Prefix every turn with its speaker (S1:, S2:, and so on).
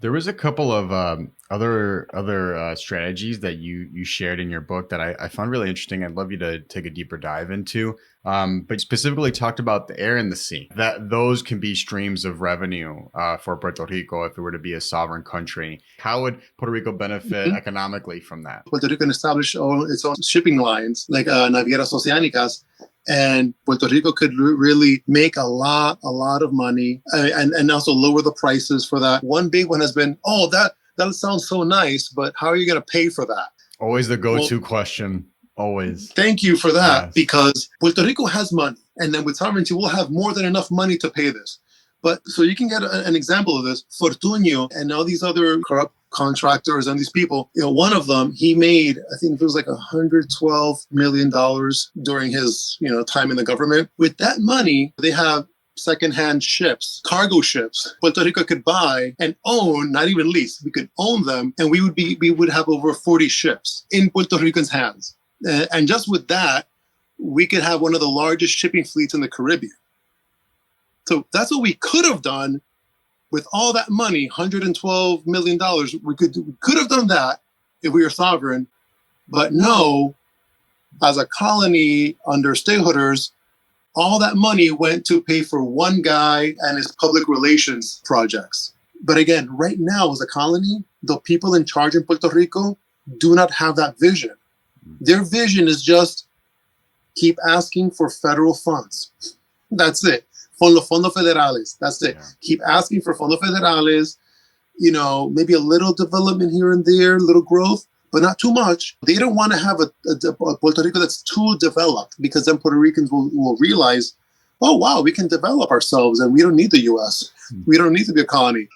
S1: There was a couple of other strategies that you shared in your book that I found really interesting. I'd love you to take a deeper dive into. But specifically talked about the air and the sea. That those can be streams of revenue for Puerto Rico if it were to be a sovereign country. How would Puerto Rico benefit economically from that?
S2: Puerto Rico can establish its own shipping lines, like Navieras Oceánicas, and Puerto Rico could really make a lot of money and also lower the prices for that. One big one has been, that sounds so nice, but how are you going to pay for that?
S1: Always the go-to question. Always.
S2: Thank you for that,
S1: Yes.
S2: because Puerto Rico has money, and then with sovereignty, we'll have more than enough money to pay this. But so you can get an example of this. Fortunio and all these other corrupt contractors and these people, one of them, he made, I think it was like $112 million during his, time in the government. With that money, they have secondhand ships, cargo ships. Puerto Rico could buy and own, not even lease. We could own them, and we would have over 40 ships in Puerto Rico's hands. And just with that, we could have one of the largest shipping fleets in the Caribbean. So that's what we could have done with all that money, $112 million. We could have done that if we were sovereign. But no, as a colony under stateholders, all that money went to pay for one guy and his public relations projects. But again, right now as a colony, the people in charge in Puerto Rico do not have that vision. Their vision is just keep asking for federal funds. That's it. Fondos federales. That's it. Yeah. Keep asking for fondos federales, maybe a little development here and there, little growth, but not too much. They don't want to have a Puerto Rico that's too developed, because then Puerto Ricans will realize, oh, wow, we can develop ourselves and we don't need the U.S. We don't need to be a colony.